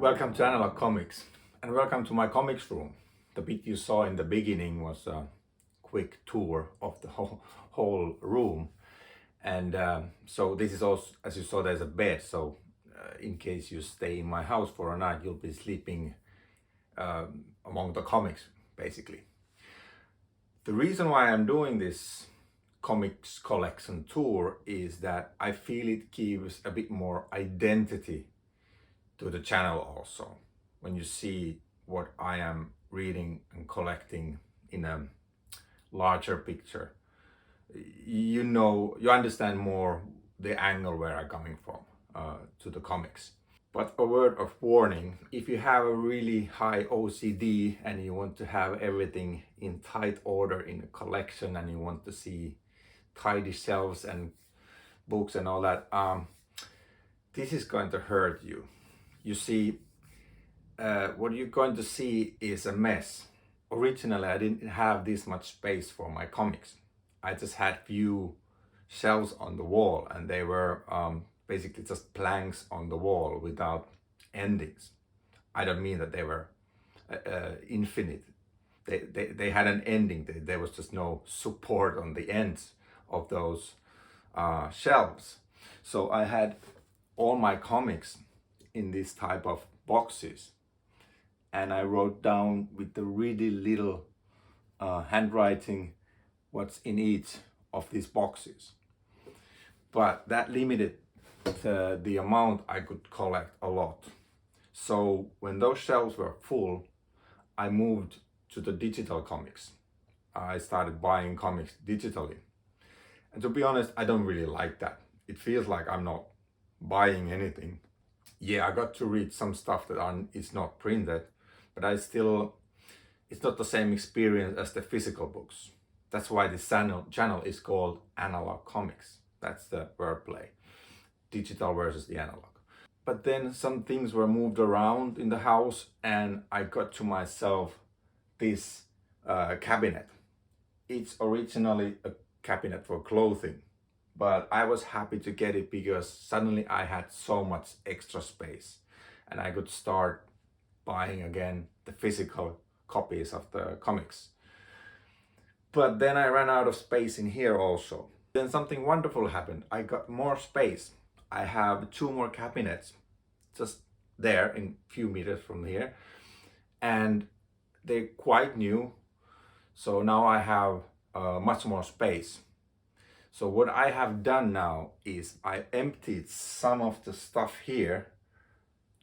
Welcome to Analog Comics and welcome to my comics room. The bit you saw in the beginning was a quick tour of the whole room, and so this is also, as you saw, there's a bed, so in case you stay in my house for a night, you'll be sleeping among the comics basically. The reason why I'm doing this comics collection tour is that I feel it gives a bit more identity to the channel also. When you see what I am reading and collecting in a larger picture, you understand more the angle where I'm coming from to the comics. But a word of warning, if you have a really high OCD and you want to have everything in tight order in a collection and you want to see tidy shelves and books and all that, this is going to hurt you. You see, what you're going to see is a mess. Originally, I didn't have this much space for my comics. I just had few shelves on the wall, and they were basically just planks on the wall without endings. I don't mean that they were infinite. They had an ending. There was just no support on the ends of those shelves. So I had all my comics in this type of boxes, and I wrote down with the really little handwriting what's in each of these boxes. But that limited the amount I could collect a lot. So when those shelves were full, I moved to the digital comics. I started buying comics digitally. And to be honest, I don't really like that. It feels like I'm not buying anything. Yeah, I got to read some stuff that is not printed, but it's not the same experience as the physical books. That's why this channel is called Analog Comics. That's the wordplay. Digital versus the analog. But then some things were moved around in the house, and I got to myself this cabinet. It's originally a cabinet for clothing, but I was happy to get it because suddenly I had so much extra space and I could start buying again the physical copies of the comics. But then I ran out of space in here also. Then something wonderful happened. I got more space. I have 2 more cabinets just there in a few meters from here, and they're quite new. So now I have much more space. So what I have done now is I emptied some of the stuff here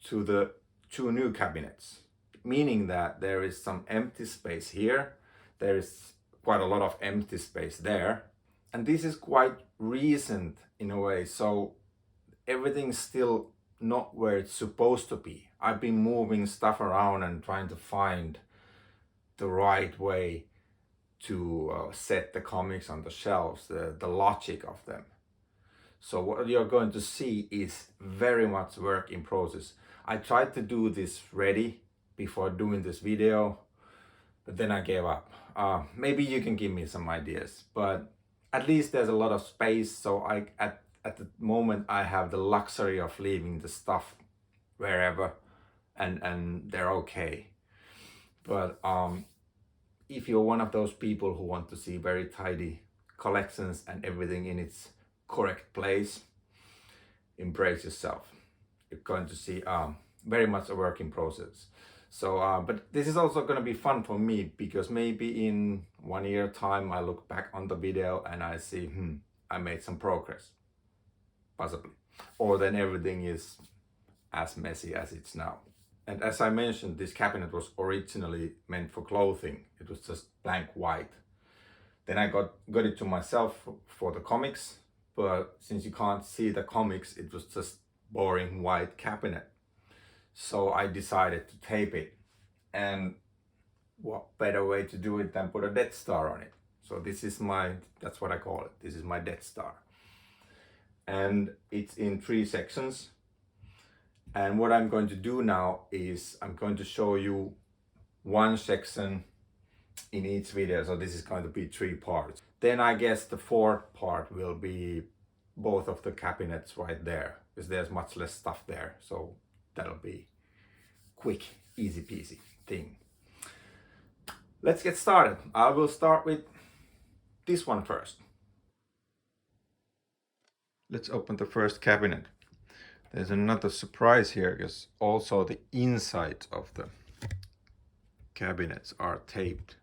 to the 2 new cabinets, meaning that there is some empty space here. There is quite a lot of empty space there. And this is quite recent in a way, so everything's still not where it's supposed to be. I've been moving stuff around and trying to find the right way to set the comics on the shelves, the logic of them. So what you're going to see is very much work in process. I tried to do this ready before doing this video, but then I gave up. Maybe you can give me some ideas, but at least there's a lot of space, so at the moment I have the luxury of leaving the stuff wherever, and they're okay. But if you're one of those people who want to see very tidy collections and everything in its correct place, embrace yourself. You're going to see very much a work in process. So, but this is also going to be fun for me because maybe in 1 year time I look back on the video and I see, I made some progress, possibly. Or then everything is as messy as it's now. And as I mentioned, this cabinet was originally meant for clothing. It was just blank white. Then I got it to myself for the comics, but since you can't see the comics, it was just boring white cabinet. So I decided to tape it. And what better way to do it than put a Death Star on it? So that's what I call it. This is my Death Star. And it's in 3 sections. And what I'm going to do now is I'm going to show you 1 section in each video. So this is going to be 3 parts. Then I guess the 4th part will be both of the cabinets right there, because there's much less stuff there. So that'll be quick, easy peasy thing. Let's get started. I will start with this one first. Let's open the first cabinet. There's another surprise here because also the insides of the cabinets are taped.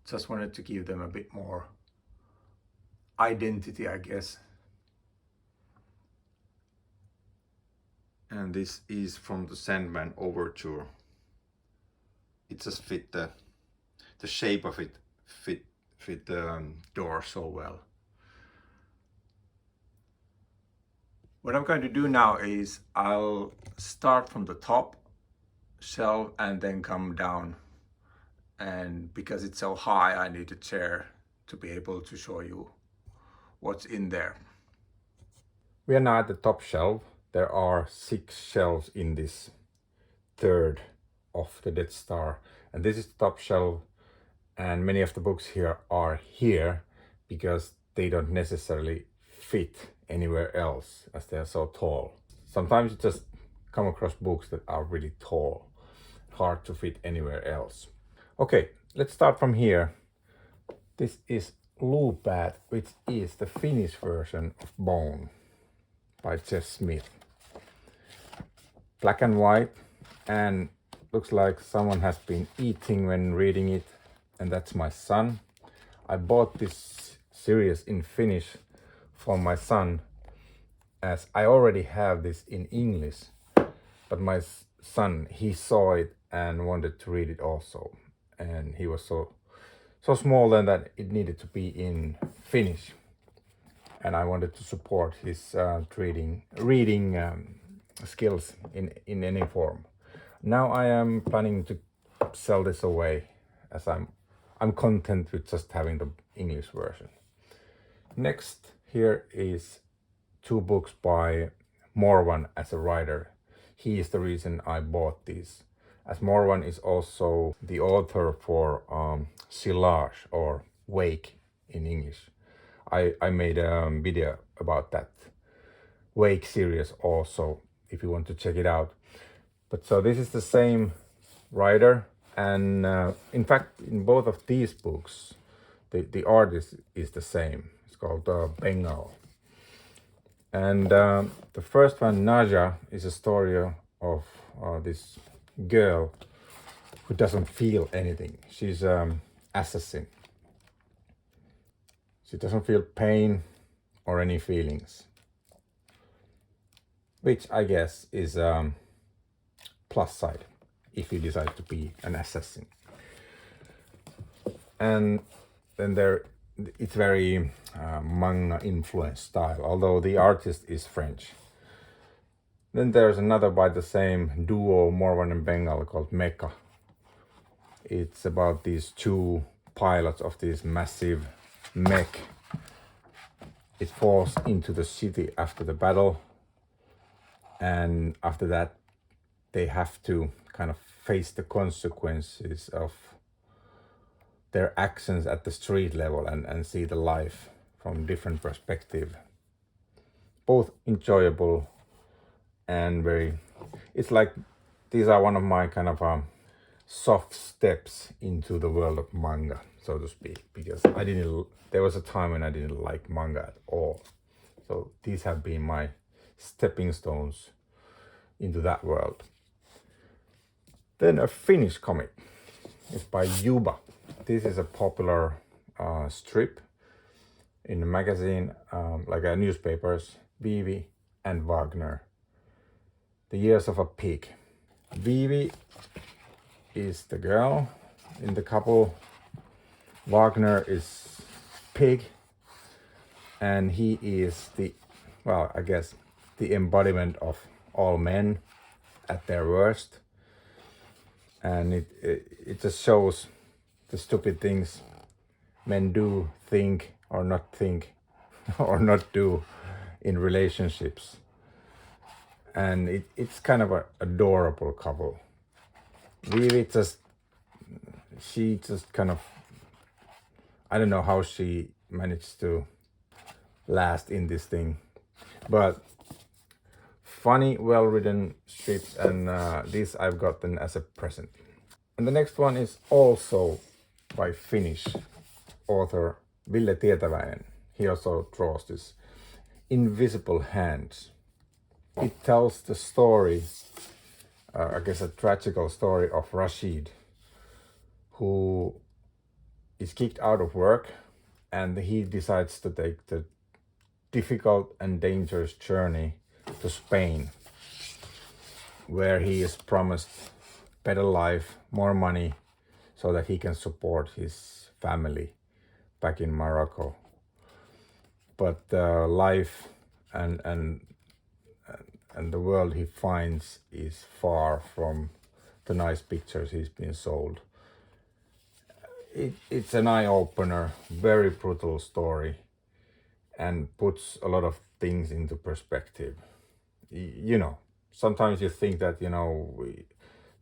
Just wanted to give them a bit more identity, I guess. And this is from the Sandman overture. It just fit the shape of it fit the door so well. What I'm going to do now is I'll start from the top shelf and then come down, and because it's so high I need a chair to be able to show you what's in there. We are now at the top shelf. There are 6 shelves in this third of the Death Star, and this is the top shelf, and many of the books here are here because they don't necessarily fit anywhere else as they are so tall. Sometimes you just come across books that are really tall, hard to fit anywhere else. Okay, let's start from here. This is Oumpah-Pah, which is the Finnish version of Bone by Jeff Smith. Black and white, and looks like someone has been eating when reading it, and that's my son. I bought this series in Finnish for my son as I already have this in English, but my son, he saw it and wanted to read it also, and he was so small then that it needed to be in Finnish, and I wanted to support his reading skills in any form. Now I am planning to sell this away as I'm content with just having the English version. Next here is 2 books by Morvan as a writer. He is the reason I bought these, as Morvan is also the author for Silage or Wake in English. I made a video about that Wake series also, if you want to check it out. But so this is the same writer, and in fact in both of these books the artist is the same. It's called Bengal. And the first one, Naja, is a story of this girl who doesn't feel anything. She's an assassin. She doesn't feel pain or any feelings, which I guess is plus side if you decide to be an assassin. And then it's very manga influenced style, although the artist is French. Then there's another by the same duo, Morvan and Bengal, called Mecha. It's about these 2 pilots of this massive mech. It falls into the city after the battle, and after that they have to kind of face the consequences of their actions at the street level and see the life from different perspective. Both enjoyable and it's like these are one of my kind of soft steps into the world of manga, so to speak, because there was a time when I didn't like manga at all. So these have been my stepping stones into that world. Then a Finnish comic. It's by Oumpah-Pah. This is a popular strip in a magazine, like newspapers, Vivi and Wagner. The Years of a Pig. Vivi is the girl in the couple. Wagner is pig, and he is I guess the embodiment of all men at their worst. And it just shows the stupid things men do, think, or or not do in relationships. And it's kind of an adorable couple. Vivi she just kind of, I don't know how she managed to last in this thing, but funny, well-written strips, and this I've gotten as a present. And the next one is also by Finnish author Ville Tietäväinen. He also draws this Invisible Hands. It tells the story, I guess a tragical story of Rashid, who is kicked out of work, and he decides to take the difficult and dangerous journey to Spain, where he is promised better life, more money, so that he can support his family back in Morocco. But life and the world he finds is far from the nice pictures he's been sold. It's an eye-opener, very brutal story, and puts a lot of things into perspective. You know, sometimes you think that, you know,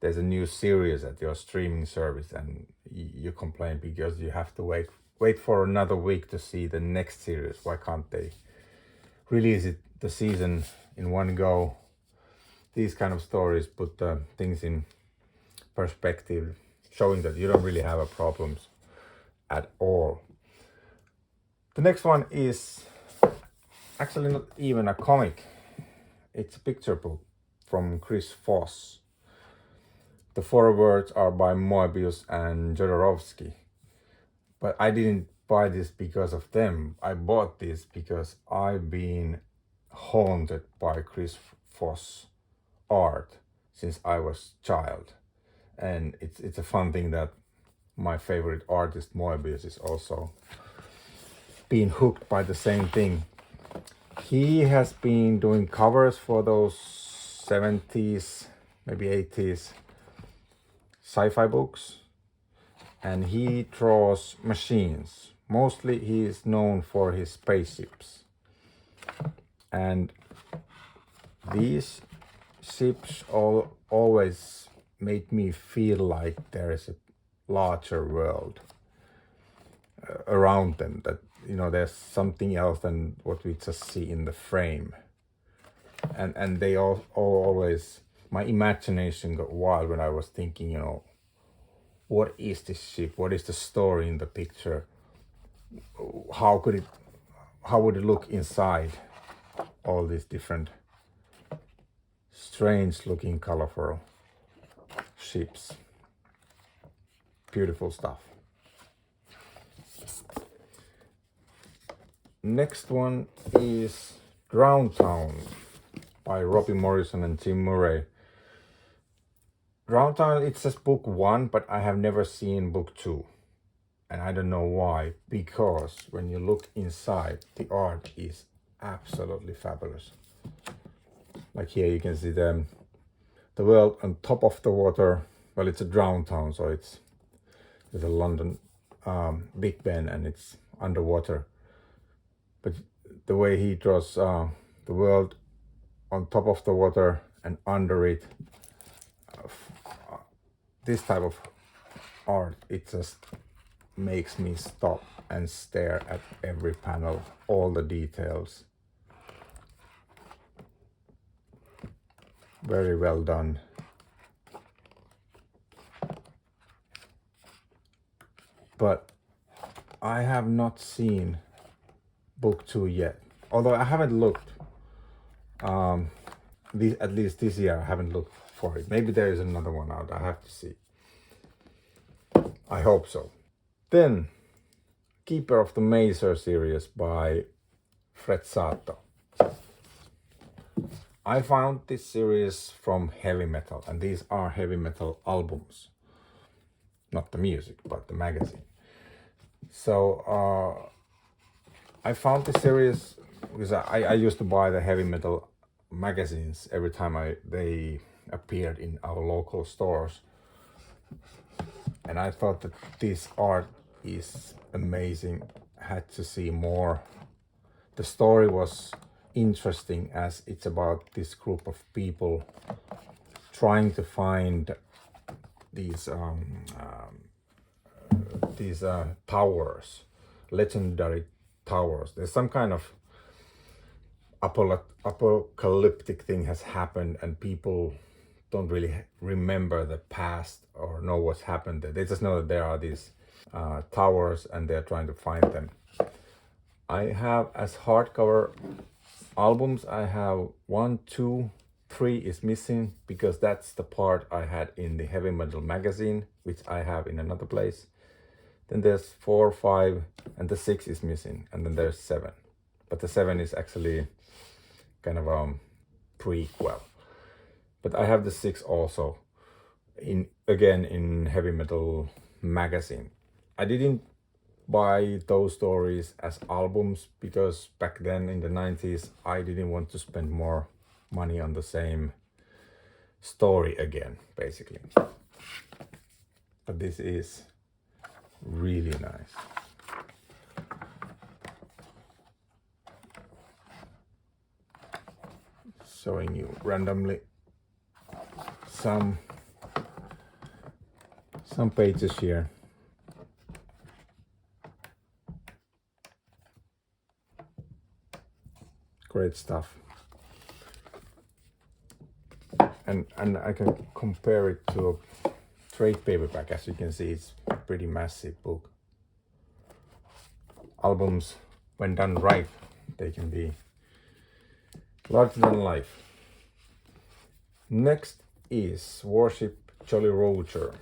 there's a new series at your streaming service and you complain because you have to wait for another week to see the next series. Why can't they release the season in one go? These kind of stories put things in perspective, showing that you don't really have a problems at all. The next one is actually not even a comic. It's a picture book from Chris Foss. The forewords are by Moebius and Jodorowsky. But I didn't buy this because of them. I bought this because I've been haunted by Chris Foss art since I was a child. And it's a fun thing that my favorite artist Moebius is also being hooked by the same thing. He has been doing covers for those 70s, maybe 80s sci-fi books, and he draws machines. Mostly he is known for his spaceships. And these ships always made me feel like there is a larger world around them, that, you know, there's something else than what we just see in the frame. And they always, my imagination got wild when I was thinking, you know, what is this ship? What is the story in the picture? How would it look inside all these different strange looking colorful ships? Beautiful stuff. Next one is Drowned Town by Robbie Morrison and Tim Murray. Drowned Town, it says book 1, but I have never seen book 2. And I don't know why, because when you look inside, the art is absolutely fabulous. Like here you can see the world on top of the water. Well, it's a drowned town, so there's a London Big Ben and it's underwater. But the way he draws the world on top of the water and under it, this type of art, it just makes me stop and stare at every panel, all the details. Very well done. But I have not seen book 2 yet, although I haven't looked. At least this year I haven't looked for it. Maybe there is another one out. I have to see. I hope so. Then Keeper of the Mazer series by Fred Sato. I found this series from heavy metal, and these are heavy metal albums, not the music but the magazine. So I found this series because I used to buy the heavy metal magazines every time they appeared in our local stores, and I thought that this art is amazing. Had to see more. The story was interesting as it's about this group of people trying to find these towers, legendary towers. There's some kind of apocalyptic thing has happened and people don't really remember the past or know what's happened there. They just know that there are these towers and they're trying to find them. I have as hardcover albums, I have 1, 2, 3 is missing because that's the part I had in the heavy metal magazine, which I have in another place. Then there's 4, 5, and the 6 is missing, and then there's 7. But the 7 is actually kind of a prequel. But I have the 6 also, again in heavy metal magazine. I didn't buy those stories as albums because back then in the 90s I didn't want to spend more money on the same story again, basically. But this is really nice. Showing you randomly some pages here. Great stuff. And I can compare it to a trade paperback. As you can see, it's a pretty massive book. Albums, when done right, they can be larger than life. Next is Worship Jolly Roger.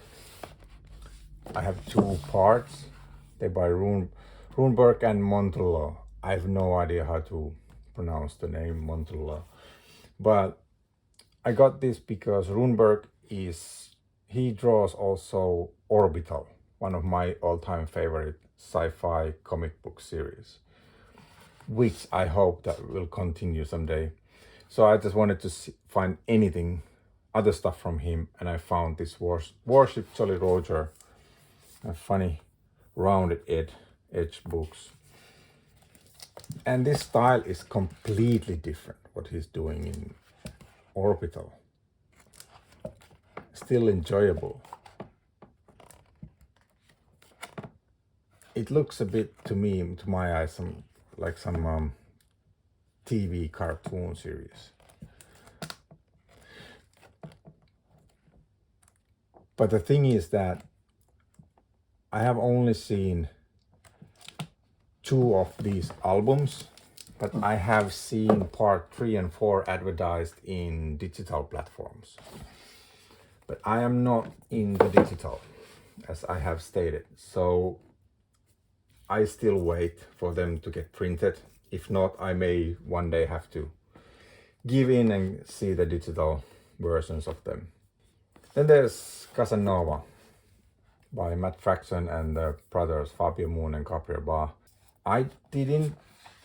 I have 2 parts. They by Runeberg and Montullo. I have no idea how to pronounce the name Montullo, but I got this because Runeberg he draws also Orbital, one of my all-time favorite sci-fi comic book series, which I hope that will continue someday. So I just wanted to find other stuff from him, and I found this Worship Jolly Roger, a funny rounded edge books. And this style is completely different what he's doing in Orbital. Still enjoyable. It looks a bit to my eyes, like some TV cartoon series. But the thing is that I have only seen 2 of these albums, but I have seen part 3 and 4 advertised in digital platforms. But I am not in the digital, as I have stated. So I still wait for them to get printed. If not, I may one day have to give in and see the digital versions of them. Then there's Casanova by Matt Fraction and the brothers Fabio Moon and Gabriel Ba. I didn't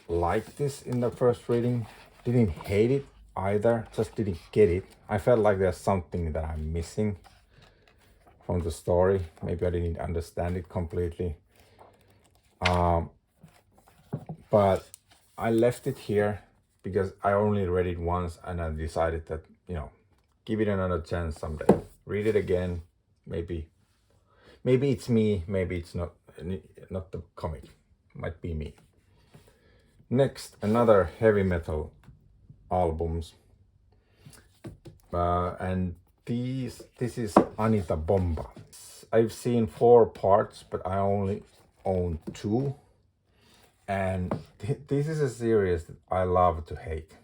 like this in the first reading, didn't hate it either, just didn't get it. I felt like there's something that I'm missing from the story. Maybe I didn't understand it completely. But I left it here because I only read it once and I decided that, give it another chance someday. Read it again, maybe it's me, maybe it's not the comic. Might be me. Next, another heavy metal albums, and this is Anita Bomba. I've seen 4 parts, but I only own 2, and this is a series that I love to hate.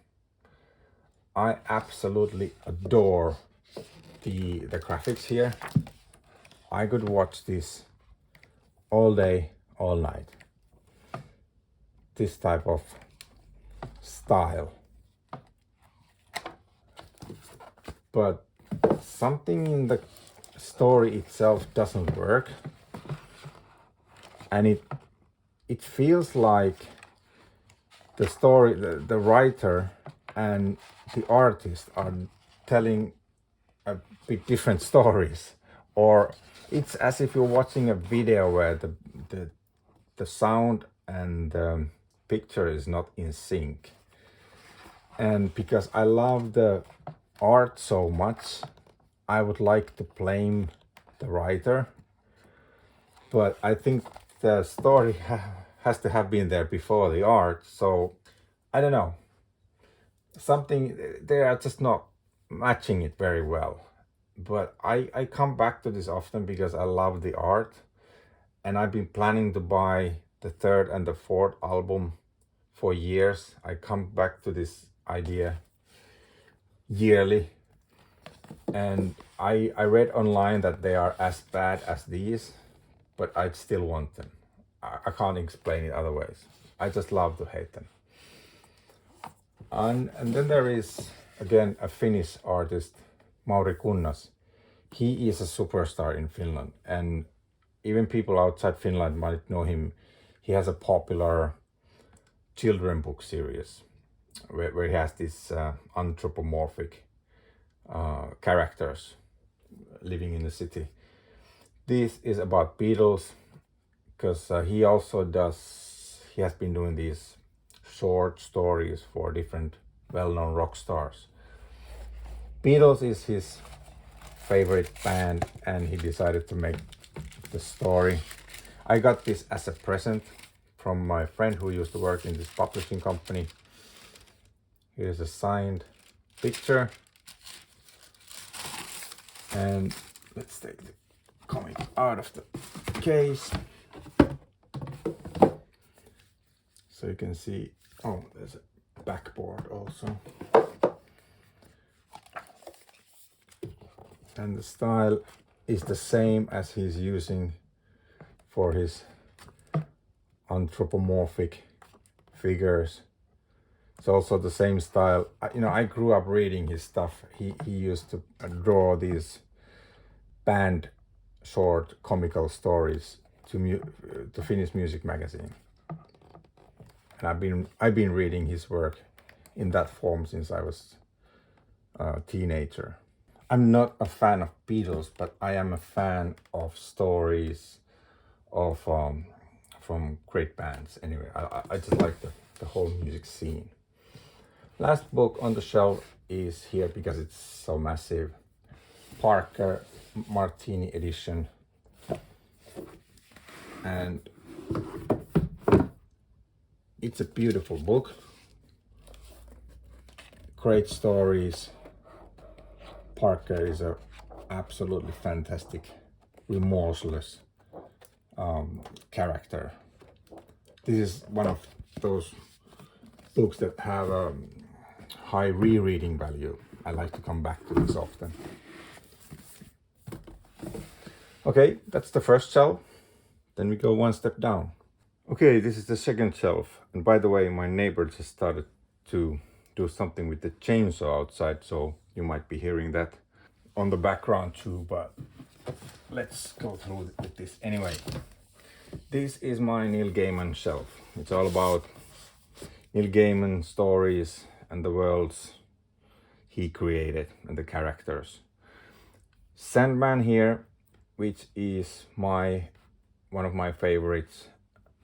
I absolutely adore the graphics here. I could watch this all day, all night. This type of style. But something in the story itself doesn't work. And it feels like the story, the writer and the artist are telling a bit different stories. Or it's as if you're watching a video where the sound and the picture is not in sync. And because I love the art so much, I would like to blame the writer, but I think the story has to have been there before the art, so I don't know. something, they are just not matching it very well. But I come back to this often because I love the art, and I've been planning to buy the third and the fourth album for years. I come back to this idea yearly, and I read online that they are as bad as these, but I still want them. I can't explain it otherwise. I just love to hate them. And then there is again a Finnish artist, Mauri Kunnas. He is a superstar in Finland, and even people outside Finland might know him. He has a popular children book series where he has these anthropomorphic characters living in the city. This is about Beatles, because he has been doing these short stories for different well-known rock stars. Beatles is his favorite band, and he decided to make the story. I got this as a present from my friend who used to work in this publishing company. Here's a signed picture. And let's take the comic out of the case. So you can see, oh, there's a backboard also. And the style is the same as he's using for his anthropomorphic figures. It's also the same style. I grew up reading his stuff. He used to draw these band short comical stories to Finnish music magazine. And I've been reading his work in that form since I was a teenager. I'm not a fan of Beatles, but I am a fan of stories of from great bands. Anyway, I just like the whole music scene. Last book on the shelf is here because it's so massive. Parker Martini edition. And it's a beautiful book. Great stories. Parker is a absolutely fantastic, remorseless character. This is one of those books that have a high rereading value. I like to come back to this often. Okay, that's the first shelf. Then we go one step down. Okay, this is the second shelf. And by the way, my neighbor just started to do something with the chainsaw outside, so you might be hearing that on the background too, but let's go through with this anyway. This is my Neil Gaiman shelf. It's all about Neil Gaiman stories and the worlds he created and the characters. Sandman here, which is one of my favorites.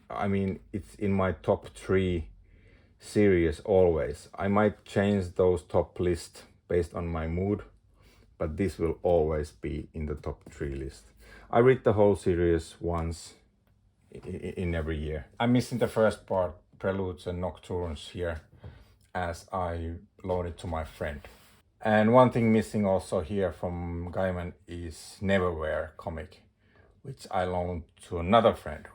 I mean, it's in my top 3 series always. I might change those top lists based on my mood, but this will always be in the top 3 list. I read the whole series once in every year. I'm missing the first part, Preludes and Nocturnes here, as I loaned it to my friend. And one thing missing also here from Gaiman is Neverwhere comic, which I loaned to another friend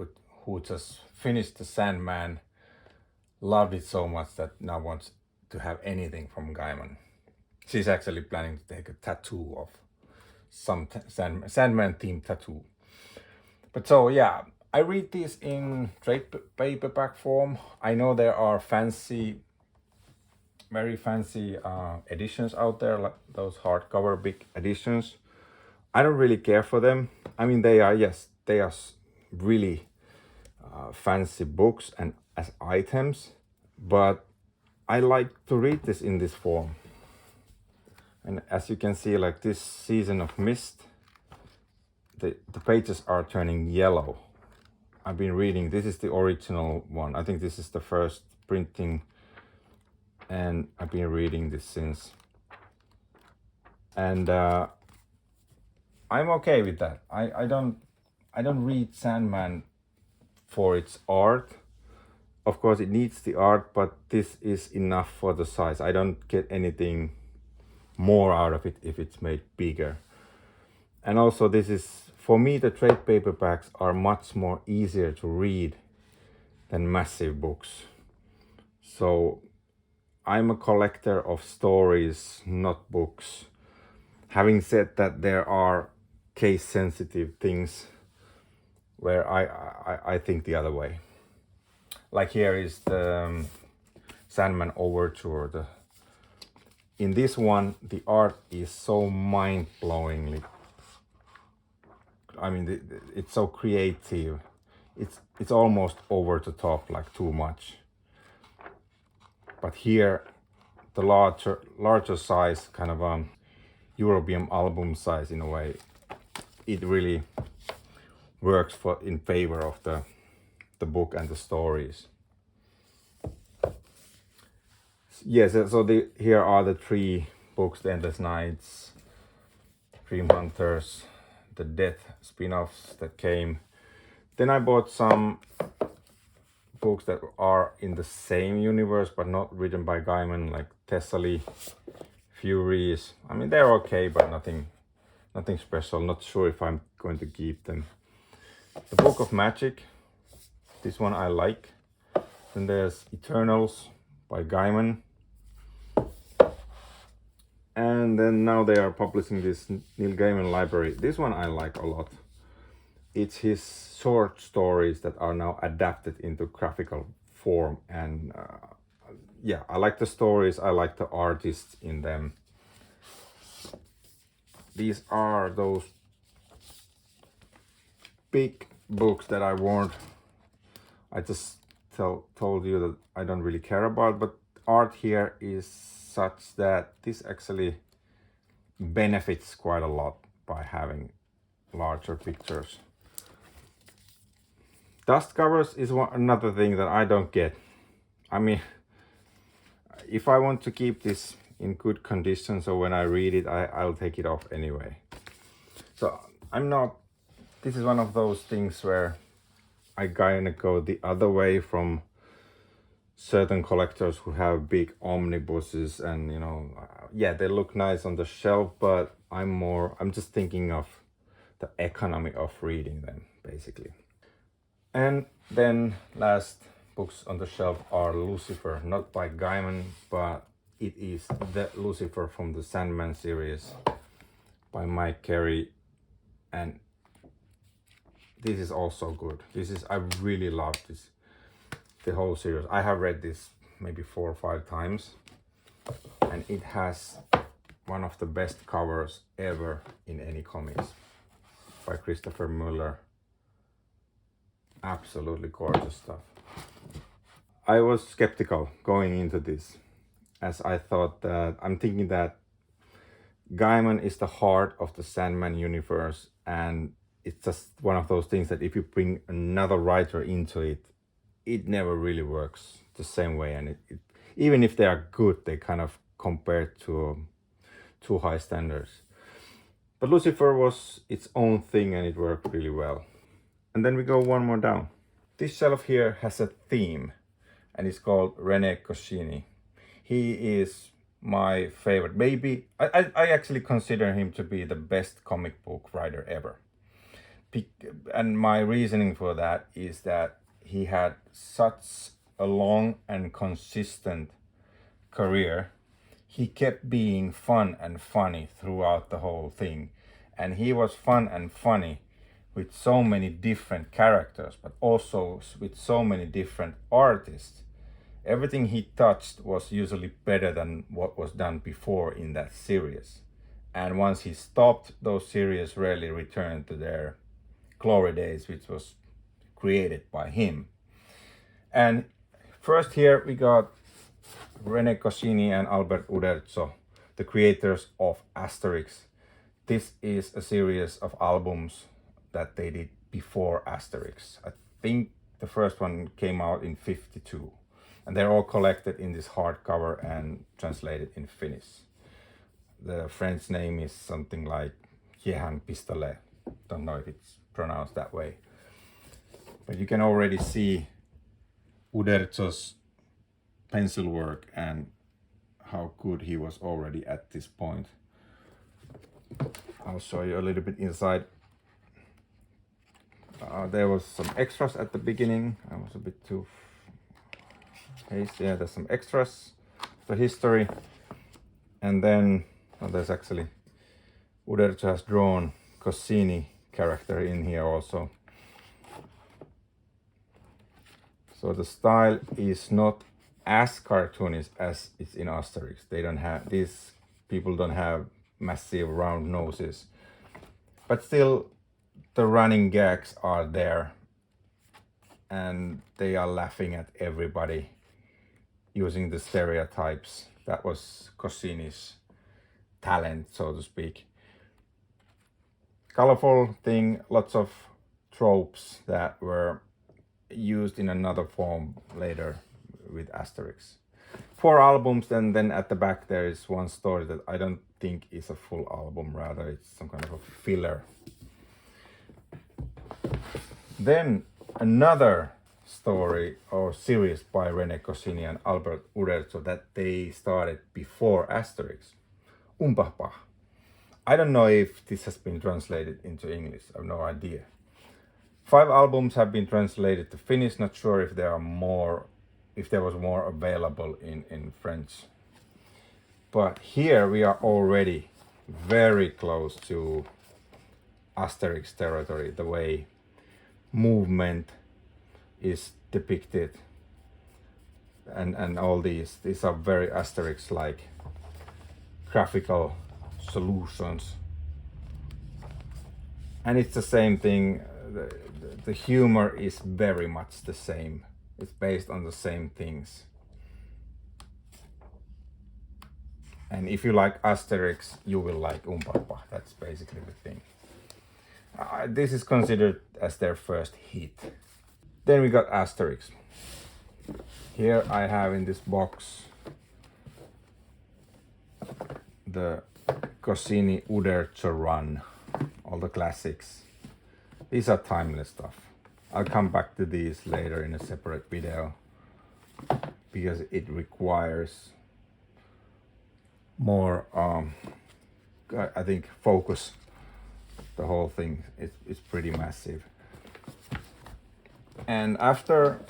who just finished the Sandman, loved it so much that now wants to have anything from Gaiman. She's actually planning to take a tattoo of some Sandman themed tattoo. But so yeah, I read this in trade paperback form. I know there are very fancy editions out there, like those hardcover big editions. I don't really care for them. I mean, they are really fancy books and as items, but I like to read this in this form. And as you can see, like this Season of Mist, the pages are turning yellow. I've been reading, this is the original one. I think this is the first printing, and I've been reading this since. And I'm okay with that. I don't read Sandman for its art. of course it needs the art, but this is enough for the size. I don't get anything more out of it if it's made bigger. And also this is, for me, the trade paperbacks are much more easier to read than massive books. So I'm a collector of stories, not books. Having said that, there are case sensitive things where I think the other way. Like here is the Sandman Overture. In this one, the art is so mind-blowingly, I mean, it's so creative. It's almost over the top, like too much. But here, the larger size, kind of European album size in a way, it really works in favor of the book and the stories. Yes, so here are the 3 books: The Endless Nights, Dream Hunters, the Death spin-offs that came. Then I bought some books that are in the same universe but not written by Gaiman, like Thessaly, Furies. I mean, they're okay, but nothing special. Not sure if I'm going to keep them. The Book of Magic, this one I like. Then there's Eternals by Gaiman. And then now they are publishing this Neil Gaiman library. This one I like a lot. It's his short stories that are now adapted into graphical form. And yeah, I like the stories. I like the artists in them. These are those big books that I warned. I just told you that I don't really care about, but art here is such that this actually benefits quite a lot by having larger pictures. Dust covers is another thing that I don't get. I mean, if I want to keep this in good condition, so when I read it, I'll take it off anyway. So this is one of those things where I kind of go the other way from certain collectors who have big omnibuses and, you know, yeah, they look nice on the shelf, but I'm just thinking of the economy of reading them, basically. And then last books on the shelf are Lucifer, not by Gaiman, but it is the Lucifer from the Sandman series by Mike Carey. And this is also good. I really love this, the whole series. I have read this maybe 4 or 5 times, and it has one of the best covers ever in any comics by Christopher Muller. Absolutely gorgeous stuff. I was skeptical going into this, as I thought that I'm thinking that Gaiman is the heart of the Sandman universe, and it's just one of those things that if you bring another writer into it, it never really works the same way. And it even if they are good, they kind of compare to too high standards. But Lucifer was its own thing and it worked really well. And then we go one more down. This shelf here has a theme, and it's called Renè Goscinny. He is my favorite. Maybe I actually consider him to be the best comic book writer ever. And my reasoning for that is that he had such a long and consistent career. He kept being fun and funny throughout the whole thing. And he was fun and funny with so many different characters, but also with so many different artists. Everything he touched was usually better than what was done before in that series. And once he stopped, those series rarely returned to their glory days, which was created by him. And first here we got Renè Goscinny and Albert Uderzo, the creators of Asterix. This is a series of albums that they did before Asterix. I think the first one came out in 1952. And they're all collected in this hardcover and translated in Finnish. The French name is something like Jehan Pistolet. Don't know if it's pronounced that way. But you can already see Uderzo's pencil work and how good he was already at this point. I'll show you a little bit inside. There was some extras at the beginning. I was a bit too hasty. Yeah, there's some extras, the history, and then there's actually Uderzo has drawn Goscinny character in here also. So the style is not as cartoonish as it's in Asterix. They don't have, these people don't have massive round noses, but still the running gags are there and they are laughing at everybody using the stereotypes. That was Goscinny's talent, so to speak. Colorful thing, lots of tropes that were used in another form later with Asterix. 4 albums, and then at the back there is one story that I don't think is a full album, rather it's some kind of a filler. Then another story or series by Renè Goscinny and Albert Uderzo that they started before Asterix, Oumpah-Pah. I don't know if this has been translated into English, I have no idea. 5 albums have been translated to Finnish, not sure if there are more, if there was more available in French. But here we are already very close to Asterix territory, the way movement is depicted and all these are very Asterix-like graphical solutions. And it's the same thing, the humor is very much the same. It's based on the same things. And if you like Asterix, you will like Oumpah-Pah. That's basically the thing. This is considered as their first hit. Then we got Asterix. Here I have in this box the Goscinny Uderzo run, all the classics. These are timeless stuff. I'll come back to these later in a separate video because it requires more, I think, focus. The whole thing is pretty massive. And after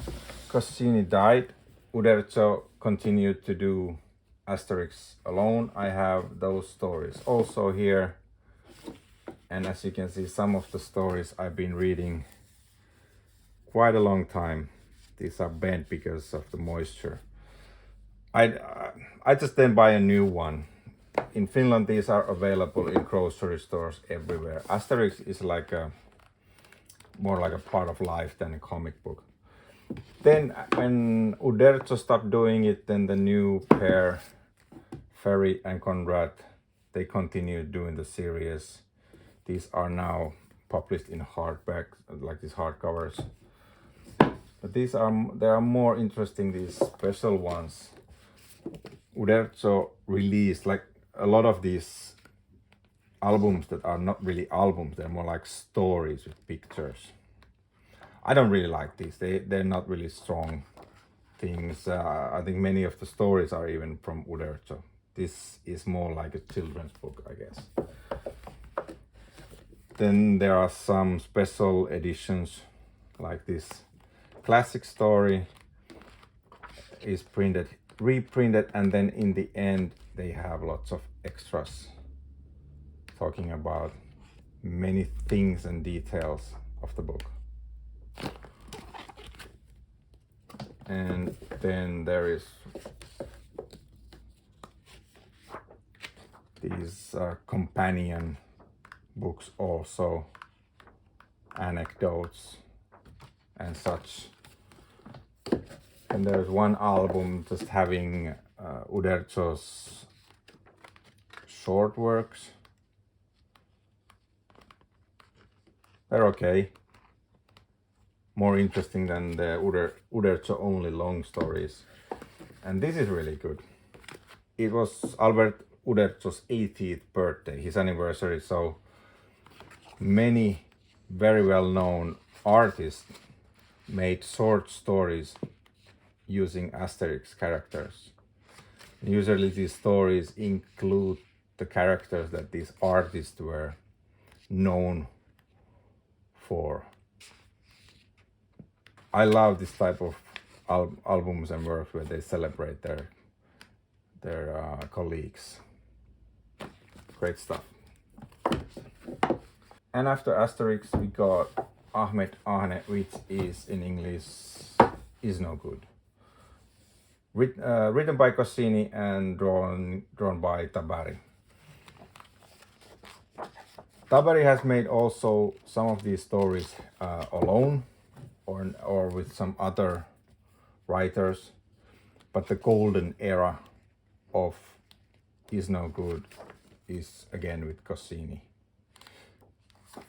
Goscinny died, Uderzo continued to do Asterix alone. I have those stories also here. And as you can see, some of the stories I've been reading quite a long time. These are bent because of the moisture. I just then buy a new one. In Finland, these are available in grocery stores everywhere. Asterix is like more like a part of life than a comic book. Then when Uderzo stopped doing it, then the new pair, Ferry and Conrad, they continued doing the series. These are now published in hardback, like these hardcovers. But they are more interesting, these special ones. Uderzo released like a lot of these albums that are not really albums, they're more like stories with pictures. I don't really like these, they're not really strong things. I think many of the stories are even from Uderzo. This is more like a children's book, I guess. Then there are some special editions, like this classic story is reprinted, and then in the end they have lots of extras talking about many things and details of the book. And then there is these companion books also, anecdotes and such. And there's one album just having Uderzo's short works. They're okay. More interesting than the Uderzo only long stories. And this is really good. It was Albert Uderzo's 80th birthday, his anniversary, so many very well-known artists made short stories using Asterix characters. Usually these stories include the characters that these artists were known for. I love this type of albums and works where they celebrate their colleagues. Great stuff. And after Asterix we got Ahmed Ahne, which is in English Iznogoud. Written by Goscinny and drawn by Tabari. Tabari has made also some of these stories alone or with some other writers, but the golden era of Iznogoud is again with Goscinny.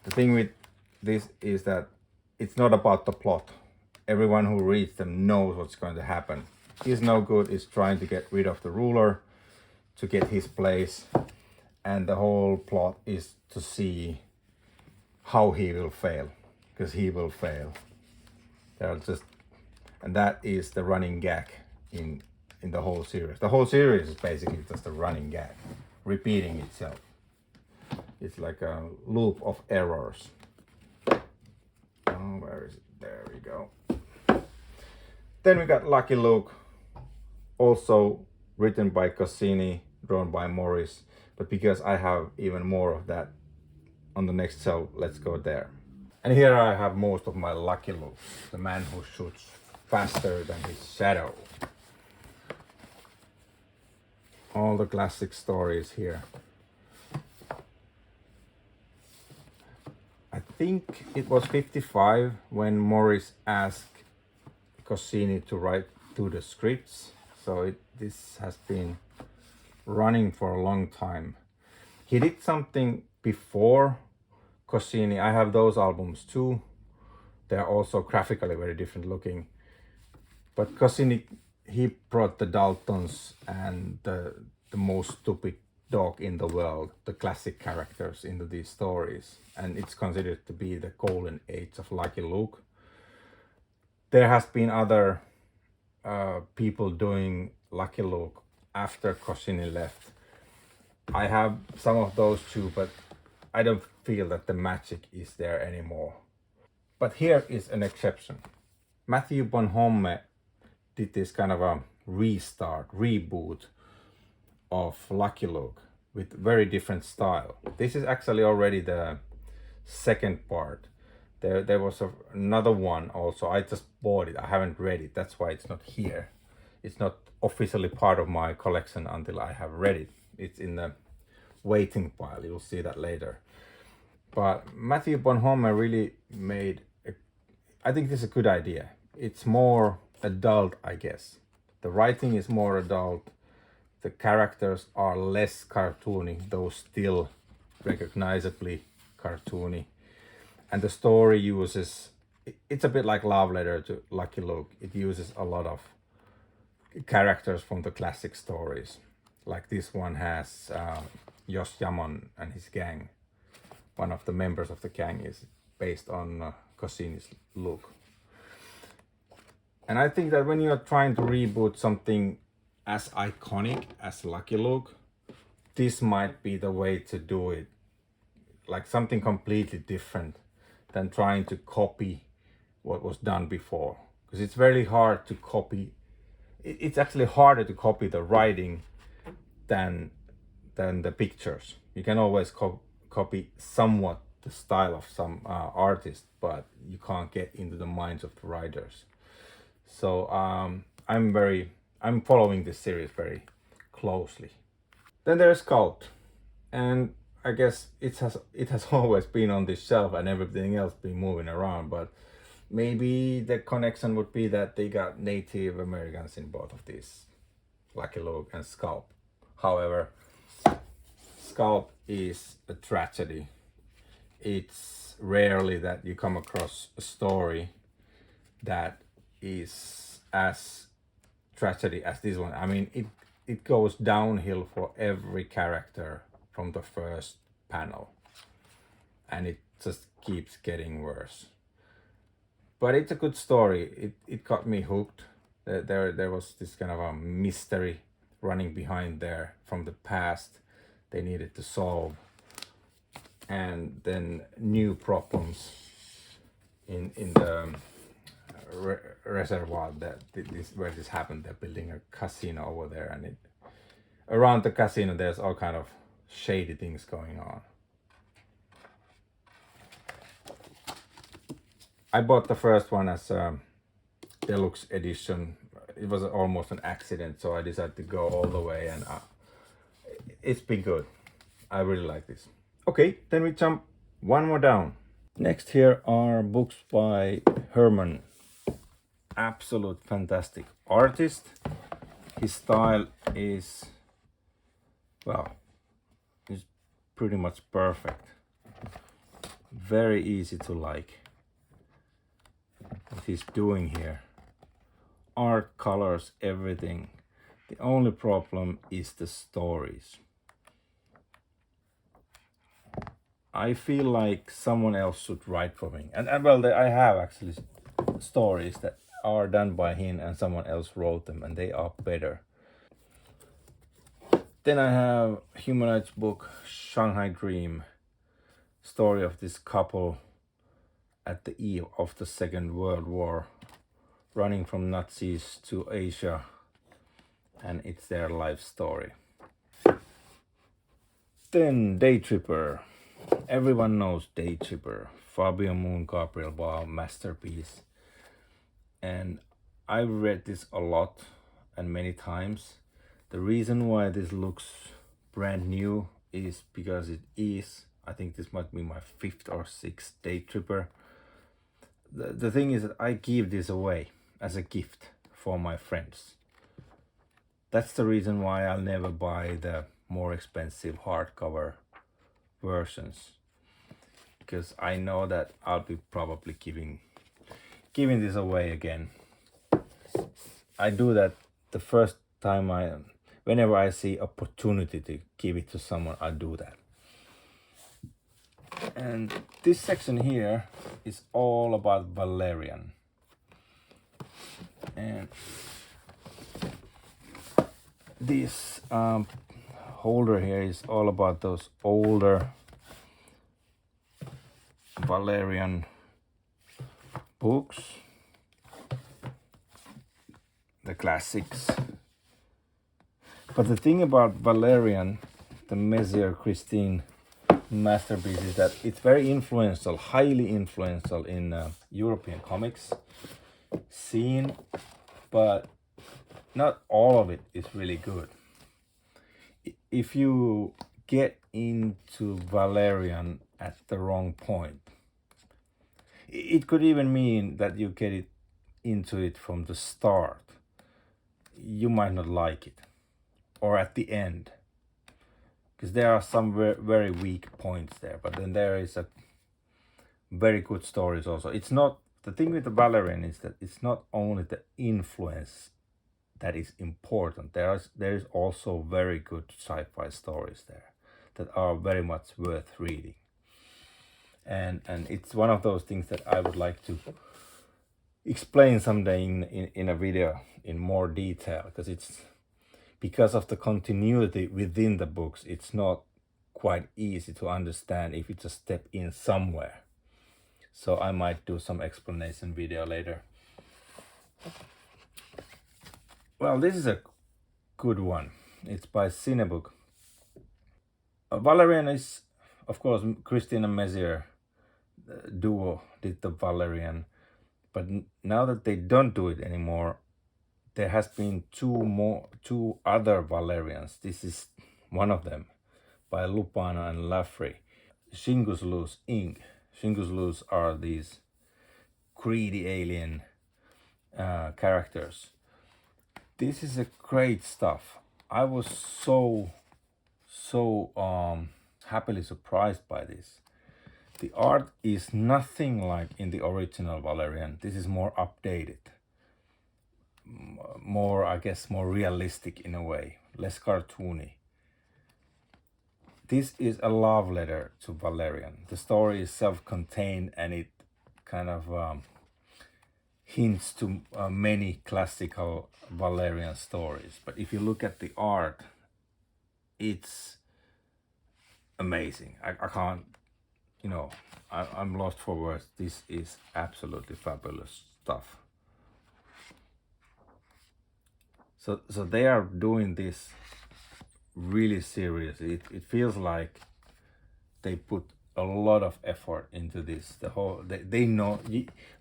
The thing with this is that it's not about the plot. Everyone who reads them knows what's going to happen. Iznogoud is trying to get rid of the ruler to get his place, and the whole plot is to see how he will fail, because he will fail. And that is the running gag in the whole series. The whole series is basically just a running gag, repeating itself. It's like a loop of errors. Oh, where is it? There we go. Then we got Lucky Luke, also written by Goscinny, drawn by Morris. But because I have even more of that on the next cell, let's go there. And here I have most of my Lucky Luke, the man who shoots faster than his shadow. All the classic stories here. I think it was 55 when Morris asked Goscinny to write 2 the scripts. So this has been running for a long time. He did something before Goscinny. I have those albums too. They're also graphically very different looking. But Goscinny, he brought the Daltons and the most stupid dog in the world, the classic characters, into these stories. And it's considered to be the golden age of Lucky Luke. There has been other people doing Lucky Luke after Goscinny left. I have some of those too, but I don't feel that the magic is there anymore. But here is an exception. Matthew Bonhomme did this kind of a reboot of Lucky Luke with very different style. This is actually already the second part. There was another one also. I just bought it. I haven't read it. That's why it's not here. It's not officially part of my collection until I have read it. It's in the waiting pile. You'll see that later. But Matthew Bonhomme really made I think this is a good idea. It's more adult, I guess. The writing is more adult. The characters are less cartoony, though still recognizably cartoony. And the story uses, it's a bit like Love Letter to Lucky Luke. It uses a lot of characters from the classic stories. Like this one has Josh Yamon and his gang. One of the members of the gang is based on Goscinny's Luke. And I think that when you're trying to reboot something as iconic as Lucky Luke, this might be the way to do it. Like something completely different than trying to copy what was done before. Because it's very hard to copy. It's actually harder to copy the writing than the pictures. You can always copy somewhat the style of some artist, but you can't get into the minds of the writers. So I'm following this series very closely. Then there's Scalped, and I guess it has always been on this shelf and everything else been moving around, but maybe the connection would be that they got Native Americans in both of these, Lucky Luke and Scalped. However, Scalped is a tragedy. It's rarely that you come across a story that is as tragedy as this one. I mean, it goes downhill for every character from the first panel, and it just keeps getting worse. But it's a good story. It got me hooked. There was this kind of a mystery running behind there from the past they needed to solve, and then new problems in the reservoir that where this happened. They're building a casino over there, and around the casino there's all kind of shady things going on. I bought the first one as a deluxe edition. It was almost an accident, so I decided to go all the way, and it's been good. I really like this. Okay, then we jump one more down. Next here are books by Hermann. Absolute fantastic artist. His style is, well, is pretty much perfect. Very easy to like what he's doing here. Art, colors, everything. The only problem is the stories. I feel like someone else should write for me. And well, I have actually stories that are done by him and someone else wrote them, and they are better. Then I have Humanoid's book, Shanghai Dream. Story of this couple at the eve of the Second World War, running from Nazis to Asia, and it's their life story. Then Daytripper. Everyone knows Daytripper. Fabio Moon, Gabriel Ba, masterpiece. And I've read this a lot and many times. The reason why this looks brand new is because it is, I think this might be my 5th or 6th Daytripper. The thing is that I give this away as a gift for my friends. That's the reason why I'll never buy the more expensive hardcover versions, because I know that I'll be probably giving this away again. I do that the first time whenever I see opportunity to give it to someone, I do that. And this section here is all about Valerian. And this holder here is all about those older Valerian books, the classics. But the thing about Valerian, the Messier Christine masterpiece, is that it's very influential, highly influential in European comics scene, but not all of it is really good. If you get into Valerian at the wrong point, it could even mean that you get into it from the start. You might not like it, or at the end, because there are some very weak points there, but then there is a very good stories also. It's not, the thing with the Valerian is that it's not only the influence that is important. There is also very good sci-fi stories there that are very much worth reading. And it's one of those things that I would like to explain someday in a video in more detail, because of the continuity within the books, it's not quite easy to understand if you just step in somewhere. So I might do some explanation video later. Well, this is a good one. It's by Cinebook. Valerian is, of course, Christine and Messier duo did the Valerian, but now that they don't do it anymore, there has been two other Valerians. This is one of them, by Lupano and Laffrey. Shingus Inc. Shingus are these greedy alien characters. This is a great stuff. I was so happily surprised by this. The art is nothing like in the original Valerian. This is more updated, more, I guess, more realistic in a way, less cartoony. This is a love letter to Valerian. The story is self-contained, and it kind of hints to many classical Valerian stories. But if you look at the art, it's amazing. I can't, you know, I'm lost for words. This is absolutely fabulous stuff. So they are doing this really seriously. It feels like they put a lot of effort into this. The whole they know,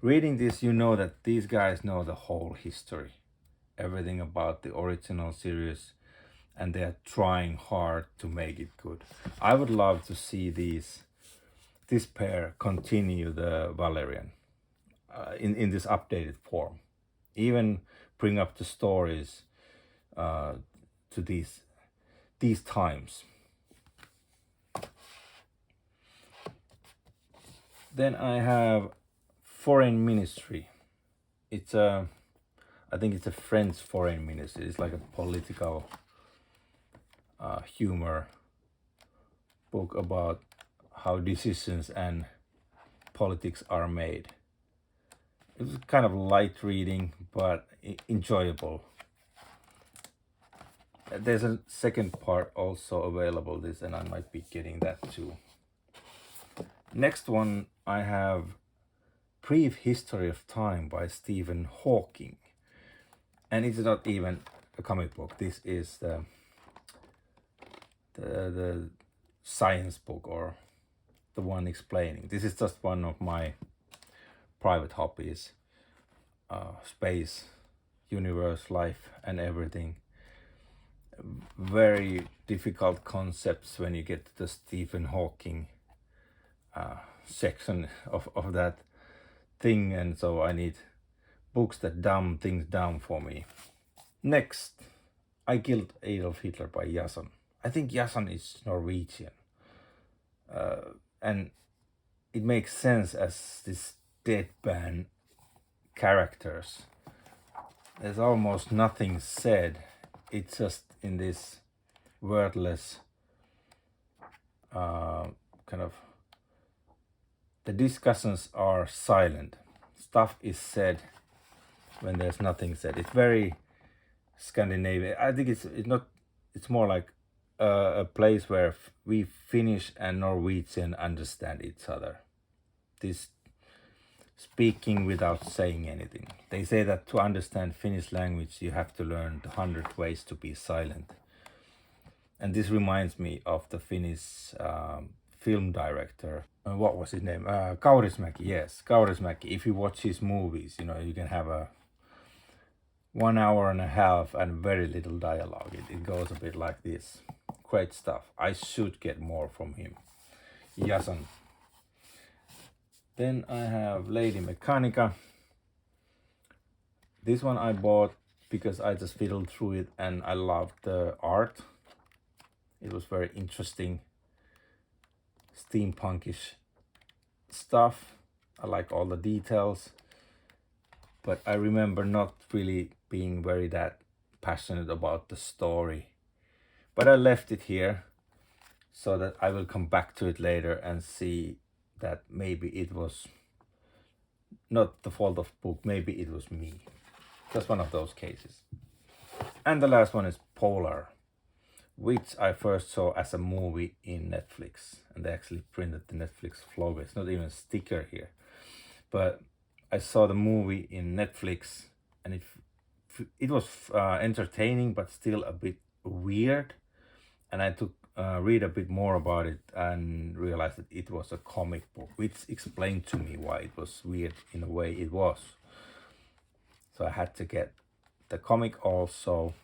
reading this, you know that these guys know the whole history, everything about the original series, and they are trying hard to make it good. I would love to see this pair continue the Valerian in this updated form, even bring up the stories to these times. Then I have Foreign Ministry. It's I think it's a French foreign ministry. It's like a political humor book about how decisions and politics are made. It was kind of light reading, but enjoyable. There's a second part also available this, and I might be getting that too. Next one I have Brief History of Time by Stephen Hawking. And it's not even a comic book. This is the science book, or the one explaining. This is just one of my private hobbies. Space, universe, life, and everything. Very difficult concepts when you get to the Stephen Hawking section of that thing, and so I need books that dumb things down for me. Next, I Killed Adolf Hitler by Jason. I think Jason is Norwegian, and it makes sense as this deadpan characters. There's almost nothing said. It's just in this wordless kind of, the discussions are silent. Stuff is said when there's nothing said. It's very Scandinavian. I think it's not. It's more like a place where we Finnish and Norwegian understand each other. This speaking without saying anything. They say that to understand Finnish language, you have to learn the 100 ways to be silent. And this reminds me of the Finnish film director. What was his name? Kaurismäki. Yes, Kaurismäki. If you watch his movies, you know, you can have a 1 hour and a half and very little dialogue. It goes a bit like this. Great stuff. I should get more from him. Jason. Then I have Lady Mechanica. This one I bought because I just fiddled through it and I loved the art. It was very interesting, steampunkish stuff. I like all the details, but I remember not really being very that passionate about the story. But I left it here so that I will come back to it later and see that maybe it was not the fault of book, maybe it was me. Just one of those cases. And the last one is Polar, which I first saw as a movie in Netflix, and they actually printed the Netflix logo. It's not even a sticker here, but I saw the movie in Netflix, and it was entertaining, but still a bit weird. And I took read a bit more about it and realized that it was a comic book, which explained to me why it was weird in a way it was. So I had to get the comic also,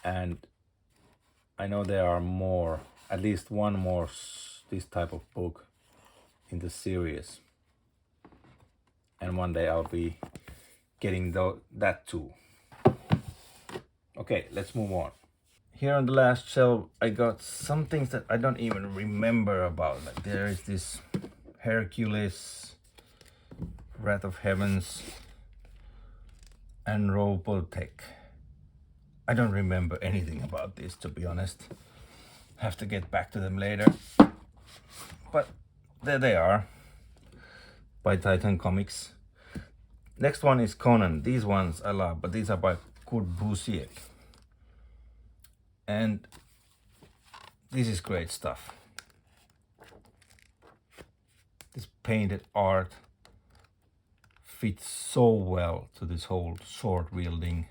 and I know there are more, at least one more this type of book in the series, and one day I'll be getting that too. Okay, let's move on. Here on the last shelf I got some things that I don't even remember about. Like there is this Hercules, Wrath of Heavens, and Robotech. I don't remember anything about this, to be honest. Have to get back to them later. But there they are, by Titan Comics. Next one is Conan. These ones I love, but these are by Kurt Busiek. And this is great stuff. This painted art fits so well to this whole sword wielding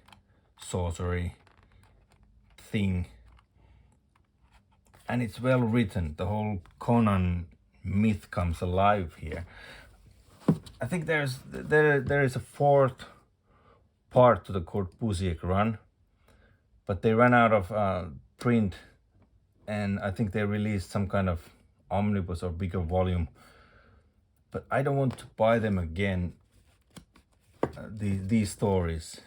sorcery thing. And it's well written. The whole Conan myth comes alive here. I think there is a fourth part to the Kurt Busiek run, but they ran out of print, and I think they released some kind of omnibus or bigger volume. But I don't want to buy them again, these stories.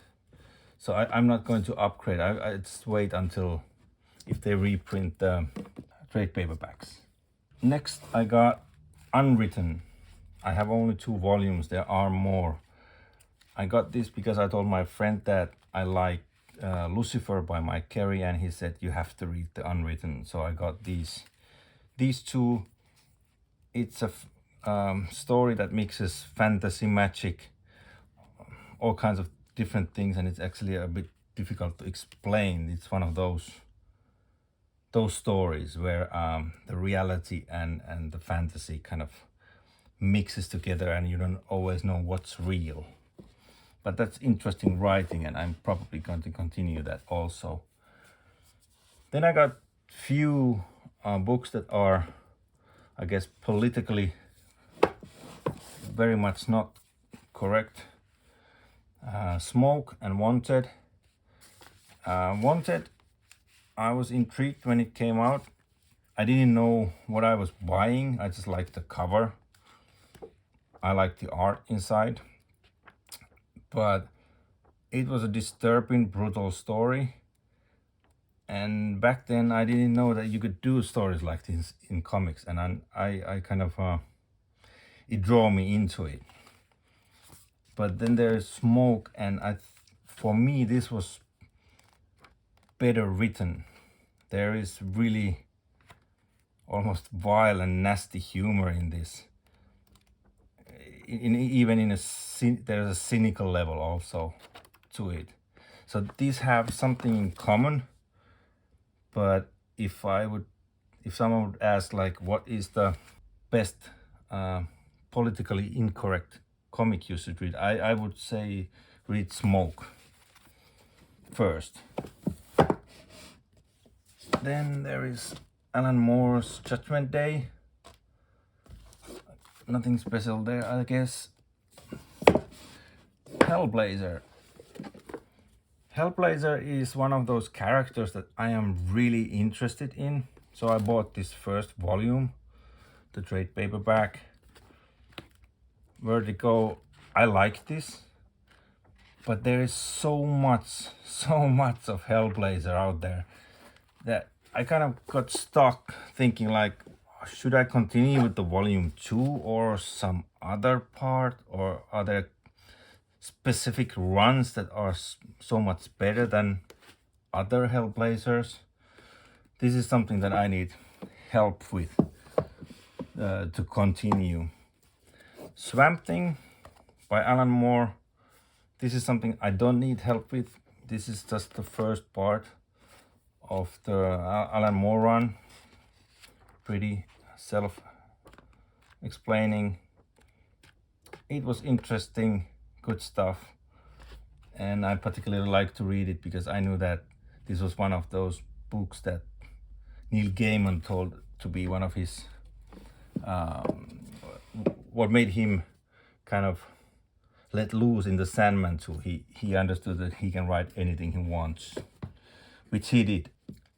So I'm not going to upgrade. I just wait until if they reprint the trade paperbacks. Next I got Unwritten. I have only 2 volumes, there are more. I got this because I told my friend that I like Lucifer by Mike Carey, and he said you have to read the Unwritten. So I got these 2. It's a story that mixes fantasy, magic, all kinds of different things, and it's actually a bit difficult to explain. It's one of those stories where the reality and the fantasy kind of mixes together, and you don't always know what's real. But that's interesting writing, and I'm probably going to continue that also. Then I got few books that are, I guess, politically very much not correct. Smoke and Wanted. Wanted, I was intrigued when it came out. I didn't know what I was buying. I just liked the cover. I liked the art inside. But it was a disturbing, brutal story. And back then I didn't know that you could do stories like this in comics. And I kind of, it drew me into it. But then there's Smoke, and for me this was better written. There is really almost vile and nasty humor in this. There's a cynical level also to it. So these have something in common. But if someone would ask, like, what is the best politically incorrect comic you should read, I would say read Smoke first. Then there is Alan Moore's Judgment Day. Nothing special there, I guess. Hellblazer. Hellblazer is one of those characters that I am really interested in. So I bought this first volume, the trade paperback. Vertigo, I like this. But there is so much of Hellblazer out there that I kind of got stuck thinking, like, should I continue with the volume 2 or some other part, or are there specific runs that are so much better than other Hellblazers? This is something that I need help with to continue. Swamp Thing by Alan Moore. This is something I don't need help with. This is just the first part of the Alan Moore run. Pretty self-explaining. It was interesting, good stuff, and I particularly like to read it because I knew that this was one of those books that Neil Gaiman told to be one of his what made him kind of let loose in the Sandman too. He understood that he can write anything he wants, which he did.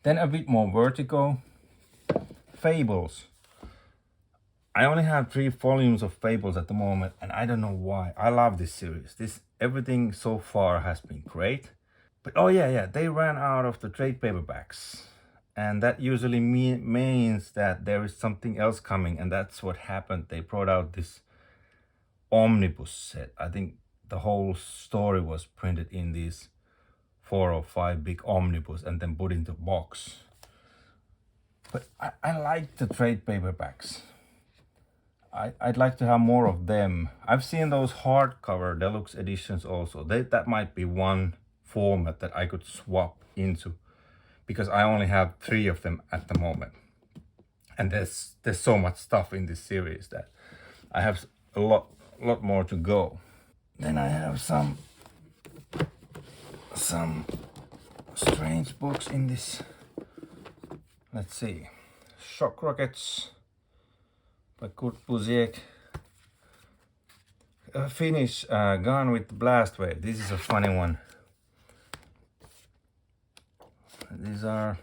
Then a bit more Vertigo. Fables. I only have 3 volumes of Fables at the moment, and I don't know why. I love this series. Everything so far has been great. But oh yeah, they ran out of the trade paperbacks. And that usually means that there is something else coming, and that's what happened. They brought out this omnibus set. I think the whole story was printed in these 4 or 5 big omnibus and then put into box. But I like the trade paperbacks. I'd like to have more of them. I've seen those hardcover deluxe editions also. That might be one format that I could swap into, because I only have 3 of them at the moment. And there's so much stuff in this series that I have a lot more to go. Then I have some strange books in this. Let's see. Shock Rockets by Kurt Busiek. Finnish, Gone with the Blast Wave. This is a funny one. These are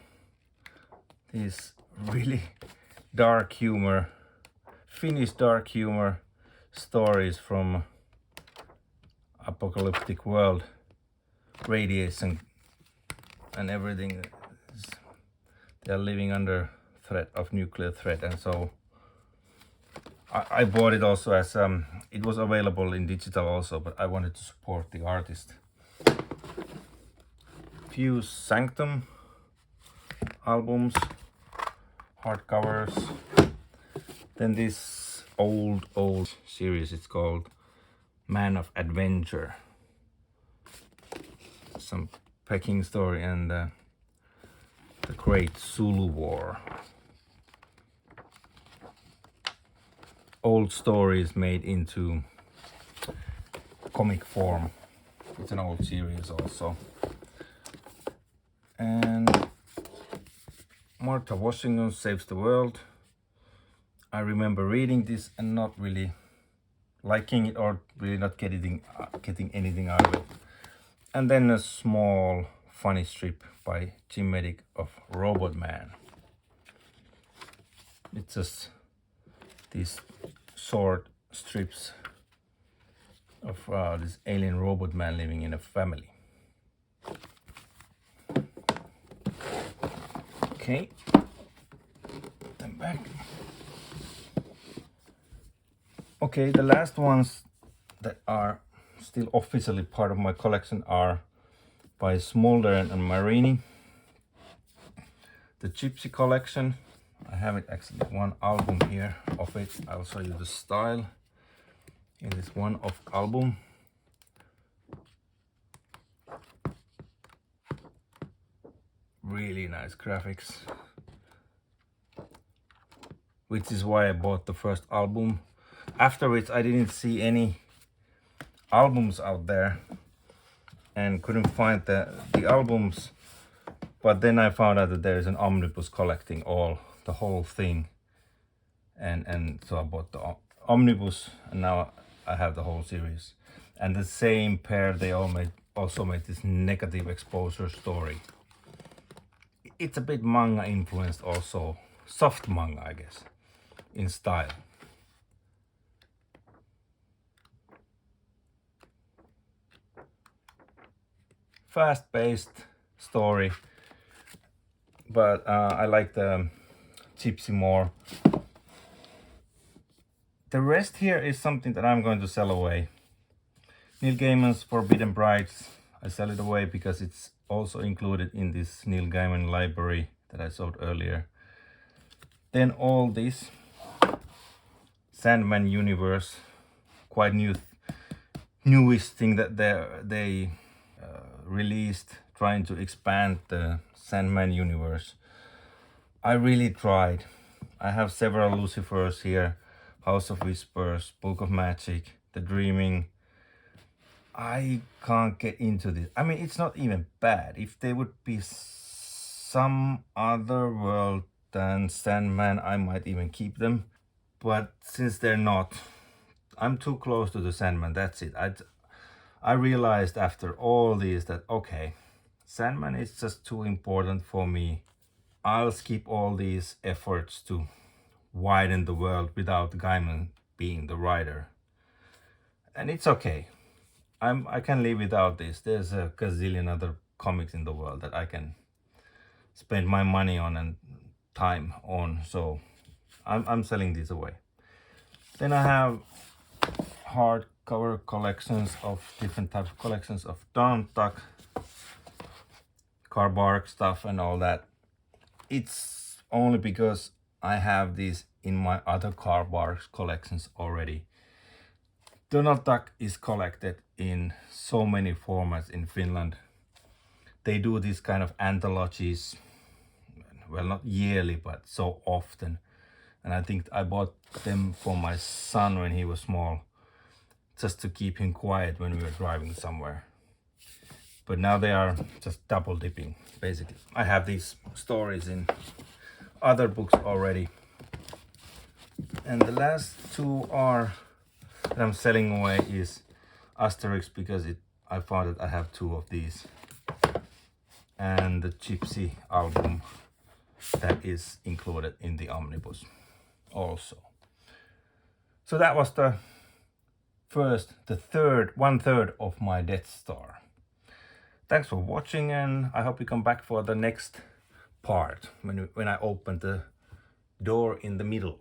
really dark humor, Finnish dark humor stories from apocalyptic world, radiation and everything. They are living under threat of nuclear threat, and so I bought it also as it was available in digital also, but I wanted to support the artist. Few Sanctum albums, hardcovers. Then this old series, it's called Man of Adventure. Some Peking story and the Great Zulu War. Old stories made into comic form. It's an old series also. And Martha Washington Saves the World. I remember reading this and not really liking it, or really not getting anything out of it. And then a small funny strip by Jim Medic of Robot Man. It's just these short strips of this alien robot man living in a family. Okay, then back. Okay, the last ones that are still officially part of my collection are by Smolderen and Marini. The Gypsy collection. I have it actually one album here of it. I'll show you the style. It is one of album. Really nice graphics. Which is why I bought the first album. After which I didn't see any albums out there and couldn't find the albums. But then I found out that there is an omnibus collecting the whole thing. And so I bought the omnibus, and now I have the whole series. And the same pair, they also made this negative exposure story. It's a bit manga influenced also, soft manga I guess, in style. Fast-paced story, but I like the Gypsy more. The rest here is something that I'm going to sell away. Neil Gaiman's Forbidden Brides, I sell it away because it's also included in this Neil Gaiman library that I showed earlier. Then all this Sandman universe, quite newish thing that they released, trying to expand the Sandman universe. I really tried. I have several Lucifers here, House of Whispers, Book of Magic, The Dreaming. I can't get into this. I mean, it's not even bad. If they would be some other world than Sandman, I might even keep them. But since they're not, I'm too close to the Sandman, that's it. I realized after all these that, okay, Sandman is just too important for me. I'll skip all these efforts to widen the world without Gaiman being the writer. And it's okay. I can live without this. There's a gazillion other comics in the world that I can spend my money on and time on. So I'm selling these away. Then I have hardcover collections of different types of collections of Donald Duck, Carbark stuff and all that. It's only because I have these in my other car bars collections already. Donald Duck is collected in so many formats in Finland. They do these kind of anthologies, well, not yearly, but so often. And I think I bought them for my son when he was small, just to keep him quiet when we were driving somewhere. But now they are just double dipping, basically. I have these stories in other books already. And the last two are that I'm selling away is Asterix, because I found that I have two of these. And the Gypsy album that is included in the omnibus also. So that was the one third of my Death Star. Thanks for watching, and I hope you come back for the next part when I open the door in the middle.